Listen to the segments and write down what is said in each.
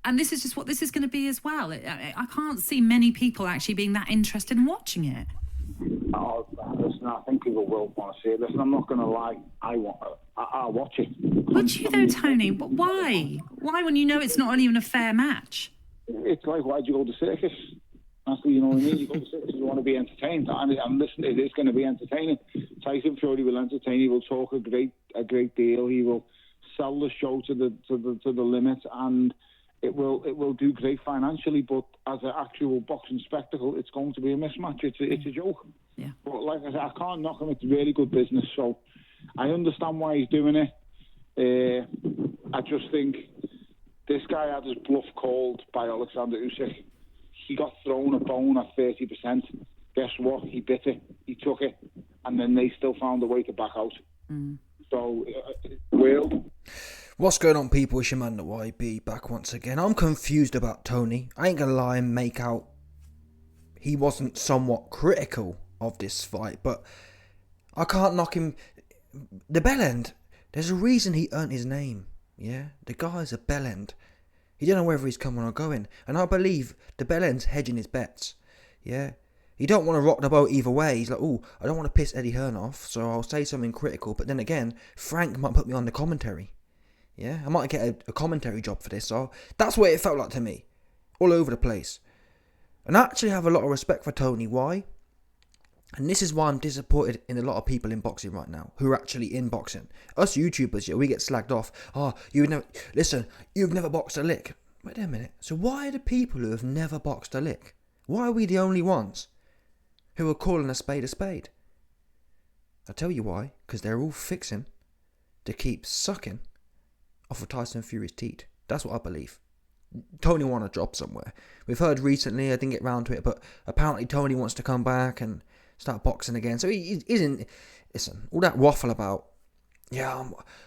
And this is just what this is going to be as well. I can't see many people actually being that interested in watching it. Oh, listen, I think people will want to see it. Listen, I'm not going to lie. I'll watch it. Would you though, Tony? But why? Why when you know it's not even a fair match? It's like, why'd you go to circus? That's what, you know what I mean? You go to circus, you want to be entertained. And listen, it is going to be entertaining. Tyson Fury will entertain. He will talk a great deal. He will sell the show to the limit, and it will do great financially. But as an actual boxing spectacle, it's going to be a mismatch. It's a joke. Yeah. But like I said, I can't knock him. It's really good business. So I understand why he's doing it. I just think this guy had his bluff called by Alexander Usyk. He got thrown a bone at 30%. Guess what? He bit it. He took it. And then they still found a way to back out. So, What's going on, people? It's your man, the YB, back once again. I'm confused about Tony. I ain't gonna lie and make out he wasn't somewhat critical of this fight, but I can't knock him. The bellend, there's a reason he earned his name. Yeah, the guy's a bellend. He don't know whether he's coming or going, and I believe the bellend's hedging his bets. Yeah, he don't want to rock the boat either way. He's like, oh, I don't want to piss Eddie Hearn off, so I'll say something critical. But then again, Frank might put me on the commentary. Yeah, I might get a commentary job for this. So that's what it felt like to me, all over the place. And I actually have a lot of respect for Tony. Why? And this is why I'm disappointed in a lot of people in boxing right now, who are actually in boxing. Us YouTubers, yeah, we get slagged off. Oh, you've never boxed a lick. Wait a minute. So why are the people who have never boxed a lick, why are we the only ones who are calling a spade a spade? I'll tell you why. Because they're all fixing to keep sucking off of Tyson Fury's teeth. That's what I believe. Tony won a job somewhere. We've heard recently, I didn't get round to it, but apparently Tony wants to come back and start boxing again. So he isn't. Listen, all that waffle about, yeah,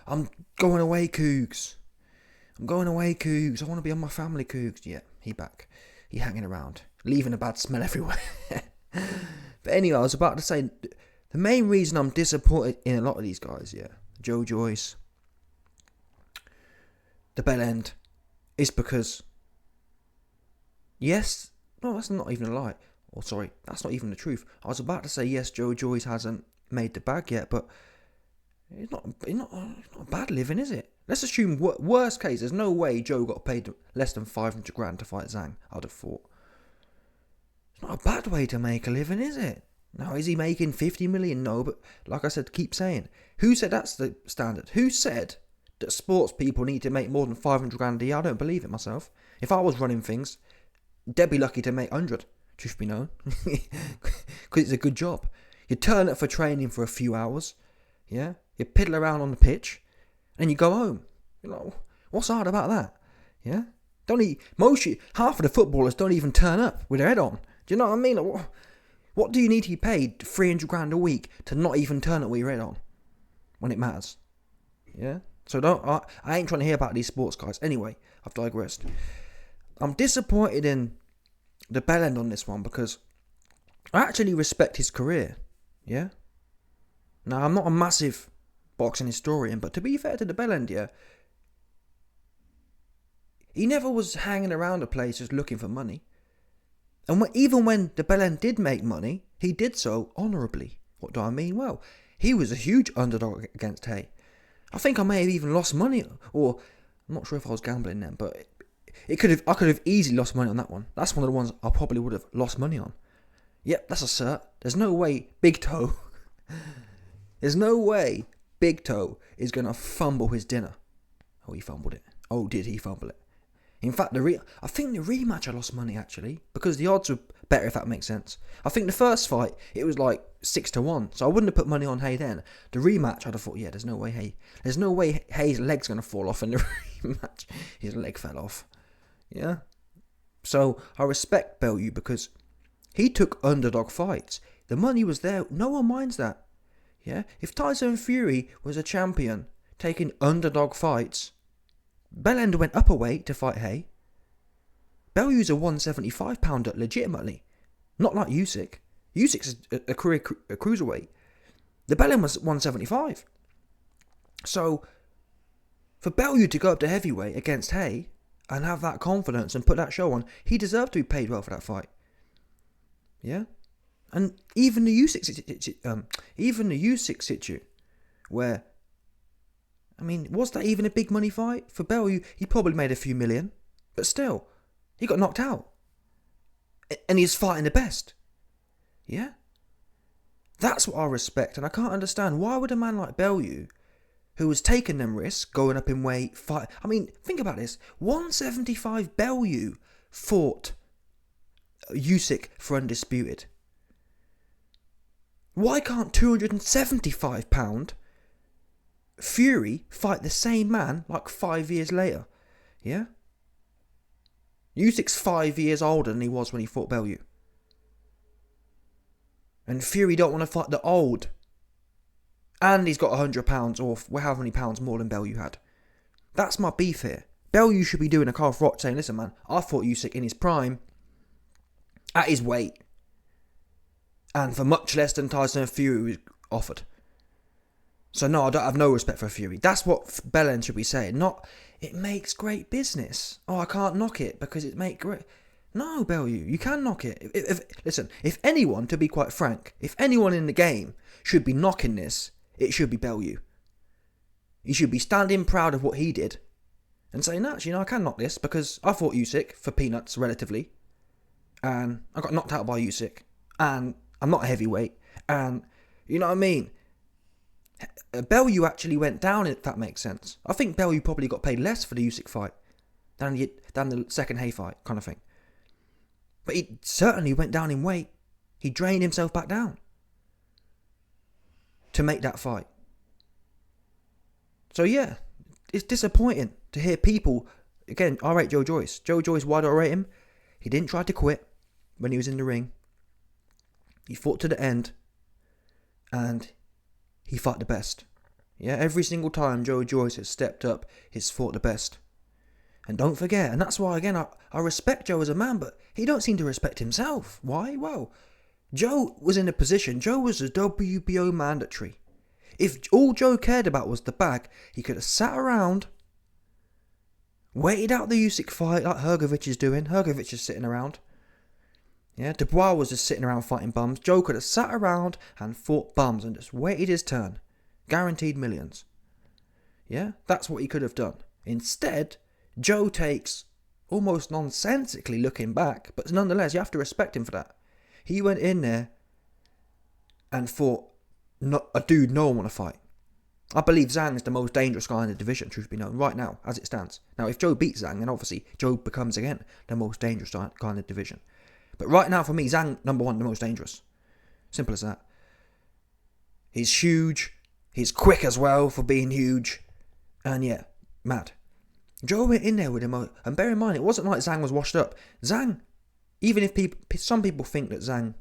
I'm going away, Cougs. I'm going away, Cougs. I want to be on my family, Cougs. Yeah, he back. He hanging around, leaving a bad smell everywhere. But anyway, I was about to say, the main reason I'm disappointed in a lot of these guys, yeah, Joe Joyce, the bellend, is because, yes, no, that's not even a lie. Or sorry, that's not even the truth. I was about to say, yes, Joe Joyce hasn't made the bag yet, but it's not a bad living, is it? Let's assume worst case, there's no way Joe got paid less than 500 grand to fight Zhang, I'd have thought. It's not a bad way to make a living, is it? Now, is he making 50 million? No, but like I said, keep saying, who said that's the standard? Who said that sports people need to make more than 500 grand a year? I don't believe it myself. If I was running things, they'd be lucky to make 100, truth be known. Because it's a good job. You turn up for training for a few hours, yeah? You piddle around on the pitch, and you go home. You know, what's hard about that? Yeah? Half of the footballers don't even turn up with their head on. Do you know what I mean? Like, what do you need to be paid 300 grand a week to not even turn up with your head on when it matters? Yeah? So I ain't trying to hear about these sports guys. Anyway, I've digressed. I'm disappointed in the bellend on this one because I actually respect his career. Yeah? Now, I'm not a massive boxing historian, but to be fair to the bellend, yeah, he never was hanging around a place just looking for money. And even when the bellend did make money, he did so honourably. What do I mean? Well, he was a huge underdog against Hay. I think I may have even lost money, or I'm not sure if I was gambling then, but I could have easily lost money on that one. That's one of the ones I probably would have lost money on. Yep, that's a cert. There's no way Big Toe is going to fumble his dinner. Oh, he fumbled it. Oh, did he fumble it? In fact, I think the rematch I lost money, actually, because the odds were better, if that makes sense. I think the first fight, it was like 6-1, so I wouldn't have put money on Hay then. The rematch, I'd have thought, yeah, there's no way Hay's leg's going to fall off in the rematch. His leg fell off. Yeah? So, I respect Bellew because he took underdog fights. The money was there. No one minds that. Yeah? If Tyson Fury was a champion taking underdog fights, Bellend went up a weight to fight Hay. Bellew's a 175 pounder legitimately. Not like Usyk. Usyk's a cruiserweight. The Bellend was 175. So, for Bellew to go up to heavyweight against Hay, and have that confidence and put that show on, he deserved to be paid well for that fight. Yeah? And even the Usyk situ, where, I mean, was that even a big money fight? For Bellew, he probably made a few million, but still, he got knocked out. And he's fighting the best. Yeah? That's what I respect, and I can't understand, why would a man like Bellew, who was taking them risks, going up in weight, fight... I mean, think about this. 175 Bellew fought Usyk for undisputed. Why can't 275 pound Fury fight the same man like 5 years later? Yeah? Usyk's 5 years older than he was when he fought Bellew. And Fury don't want to fight the old. And he's got 100 pounds or however many pounds more than Bellew had. That's my beef here. Bellew should be doing a Carl Rock saying, listen man, I fought Usyk in his prime, at his weight, and for much less than Tyson and Fury was offered. So no, I don't have no respect for Fury. That's what Bellew should be saying. Not, it makes great business. Oh, I can't knock it because it makes great... No, Bellew, you can knock it. Listen, if anyone, to be quite frank, if anyone in the game should be knocking this, it should be Bellew. He should be standing proud of what he did and saying, actually, I can knock this because I fought Usyk for peanuts, relatively, and I got knocked out by Usyk, and I'm not a heavyweight, and you know what I mean? Bellew actually went down, if that makes sense. I think Bellew probably got paid less for the Usyk fight than the second Hay fight, kind of thing. But he certainly went down in weight. He drained himself back down to make that fight. So yeah, it's disappointing to hear people, again, I rate Joe Joyce. Joe Joyce, why do I rate him? He didn't try to quit when he was in the ring. He fought to the end. And he fought the best. Yeah, every single time Joe Joyce has stepped up, he's fought the best. And don't forget, and that's why, again, I respect Joe as a man, but he don't seem to respect himself. Why? Well, Joe was in a position, Joe was a WBO mandatory. If all Joe cared about was the bag, he could have sat around, waited out the Usyk fight like Hrgovic is doing. Hrgovic is sitting around. Yeah, Dubois was just sitting around fighting bums. Joe could have sat around and fought bums and just waited his turn. Guaranteed millions. Yeah, that's what he could have done. Instead, Joe takes, almost nonsensically looking back, but nonetheless, you have to respect him for that. He went in there and fought a dude no one want to fight. I believe Zhang is the most dangerous guy in the division, truth be known, right now, as it stands. Now, if Joe beats Zhang, then obviously Joe becomes, again, the most dangerous guy in the division. But right now, for me, Zhang, number one, the most dangerous. Simple as that. He's huge. He's quick as well for being huge. And yeah, mad. Joe went in there with him. And bear in mind, it wasn't like Zhang was washed up. Zhang, even if some people think that Zhang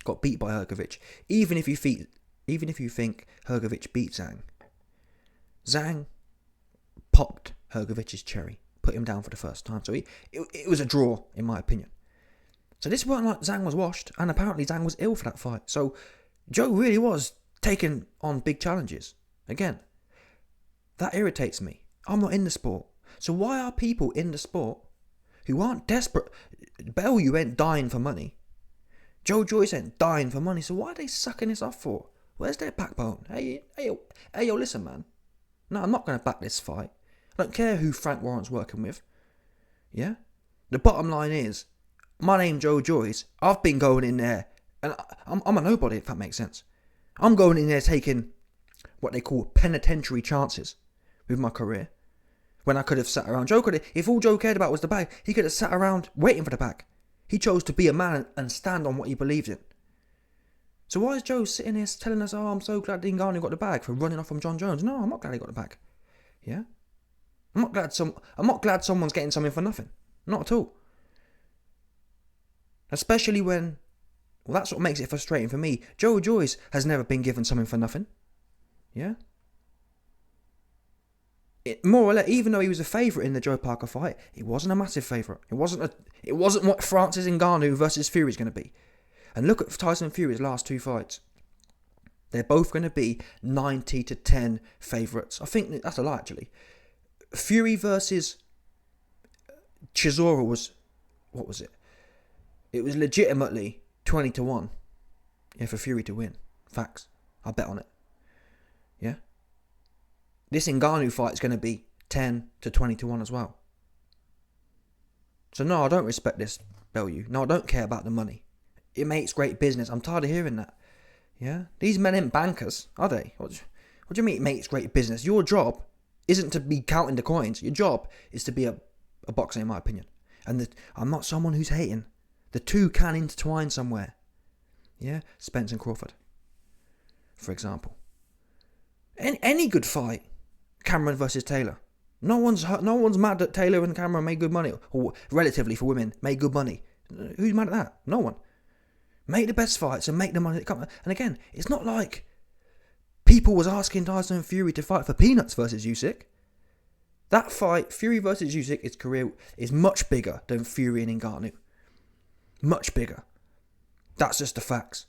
got beat by Hrgovic, even if you think Hrgovic beat Zhang popped Hrgovic's cherry, put him down for the first time. So it was a draw, in my opinion. So this wasn't like Zhang was washed, and apparently Zhang was ill for that fight. So Joe really was taking on big challenges. Again, that irritates me. I'm not in the sport. So why are people in the sport who aren't desperate? Bellew ain't dying for money. Joe Joyce ain't dying for money. So why are they sucking this off for? Where's their backbone? Hey, yo, listen, man. No, I'm not going to back this fight. I don't care who Frank Warren's working with. Yeah? The bottom line is, my name's Joe Joyce. I've been going in there, and I'm a nobody, if that makes sense. I'm going in there taking what they call penitentiary chances with my career. When I could have sat around. Joe could have, if all Joe cared about was the bag, he could have sat around waiting for the bag. He chose to be a man and stand on what he believes in. So why is Joe sitting here telling us, oh, I'm so glad Ngannou got the bag for running off from John Jones? No, I'm not glad he got the bag. Yeah? I'm not glad someone's getting something for nothing. Not at all. Especially when, well, that's what makes it frustrating for me. Joe Joyce has never been given something for nothing. Yeah? More or less, even though he was a favourite in the Joe Parker fight, it wasn't a massive favourite. It wasn't what Francis Ngannou versus Fury is going to be. And look at Tyson and Fury's last two fights. They're both going to be 90-10 favourites. I think that's a lie, actually. Fury versus Chisora was, what was it? It was legitimately 20-1. Yeah, for Fury to win. Facts. I bet on it. Yeah. This Ngannou fight is going to be 10 to 20-1 as well. So no, I don't respect this, Bellew. No, I don't care about the money. It makes great business. I'm tired of hearing that. Yeah? These men ain't bankers, are they? What do you mean it makes great business? Your job isn't to be counting the coins. Your job is to be a boxer, in my opinion. And I'm not someone who's hating. The two can intertwine somewhere. Yeah? Spence and Crawford, for example. Any good fight. Cameron versus Taylor. No one's mad that Taylor and Cameron made good money, or relatively for women made good money. Who's mad at that? No one. Make the best fights and make the money that come. And again, it's not like people was asking Tyson Fury to fight for peanuts versus Usyk. That fight, Fury versus Usyk, his career is much bigger than Fury and Ngannou. Much bigger. That's just the facts.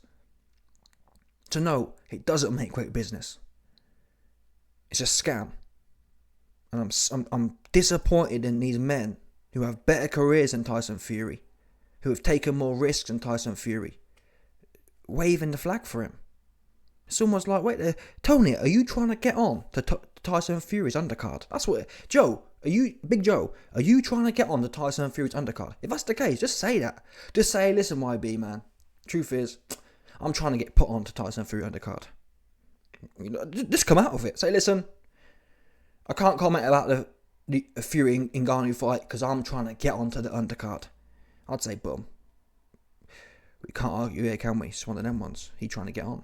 So no, it doesn't make great business. It's a scam. And I'm disappointed in these men who have better careers than Tyson Fury, who have taken more risks than Tyson Fury, waving the flag for him. It's almost like, wait, Tony, are you trying to get on to Tyson Fury's undercard? That's what, Big Joe, are you trying to get on to Tyson Fury's undercard? If that's the case, just say that. Just say, listen, YB, man, truth is, I'm trying to get put on to Tyson Fury undercard. Just come out of it. Say, listen, I can't comment about the Fury Ngannou fight because I'm trying to get onto the undercard. I'd say, boom. We can't argue here, can we? It's one of them ones. He trying to get on.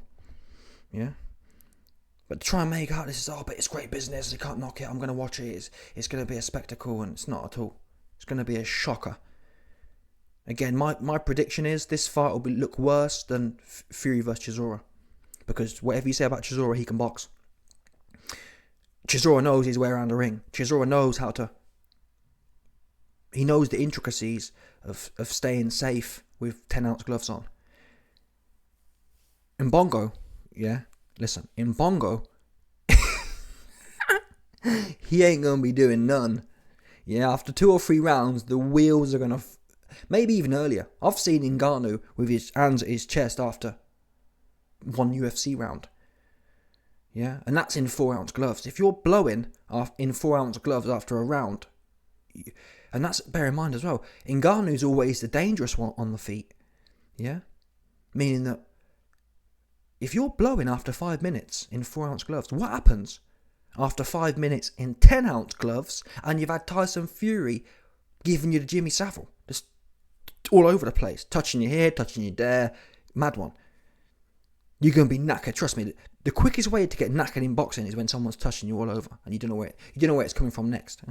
Yeah? But to try and make out this is, but it's great business. You can't knock it. I'm going to watch it. It's going to be a spectacle, and it's not at all. It's going to be a shocker. Again, my prediction is this fight will look worse than Fury versus Chisora. Because whatever you say about Chisora, he can box. Chisora knows his way around the ring. Chisora knows how to... He knows the intricacies of staying safe with 10-ounce gloves on. In Bongo, yeah, listen, in Bongo, he ain't going to be doing none. Yeah, after 2 or 3 rounds, the wheels are going to... Maybe even earlier. I've seen Ngannou with his hands at his chest after one UFC round. Yeah, and that's in 4-ounce gloves. If you're blowing in 4-ounce gloves after a round, and that's, bear in mind as well, Ngannou's always the dangerous one on the feet. Yeah, meaning that if you're blowing after 5 minutes in 4-ounce gloves, what happens after 5 minutes in 10-ounce gloves and you've had Tyson Fury giving you the Jimmy Savile, just all over the place, touching your here, touching you there, mad one. You're going to be knackered. Trust me, the quickest way to get knackered in boxing is when someone's touching you all over and you don't know where it's coming from next.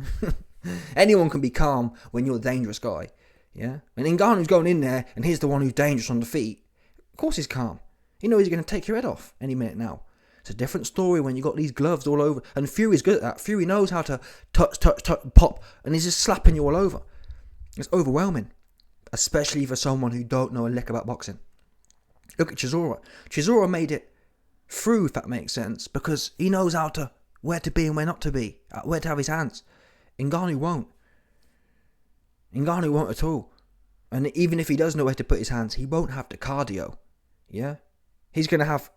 Anyone can be calm when you're a dangerous guy. Yeah? And Ngannou's going in there and he's the one who's dangerous on the feet. Of course he's calm. He knows he's going to take your head off any minute now. It's a different story when you got these gloves all over. And Fury's good at that. Fury knows how to touch, pop, and he's just slapping you all over. It's overwhelming. Especially for someone who don't know a lick about boxing. Look at Chisora. Chisora made it through, if that makes sense, because he knows where to be and where not to be, where to have his hands. Ngannou won't. Ngannou won't at all. And even if he does know where to put his hands, he won't have the cardio. Yeah? He's going to have...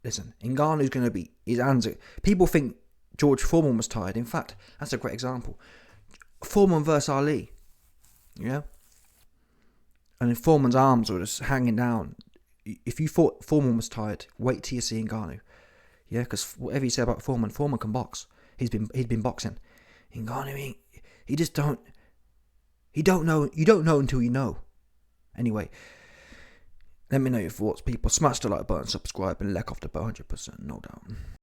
Listen, Ngannou's going to be... His hands... People think George Foreman was tired. In fact, that's a great example. Foreman versus Ali. Yeah? And then Foreman's arms were just hanging down. If you thought Foreman was tired, wait till you see Ngannou. Yeah, because whatever you say about Foreman can box. He's been boxing. Ngannou, he just don't... You don't know until you know. Anyway, let me know your thoughts, people. Smash the like button, subscribe, and let off the bell 100%, no doubt.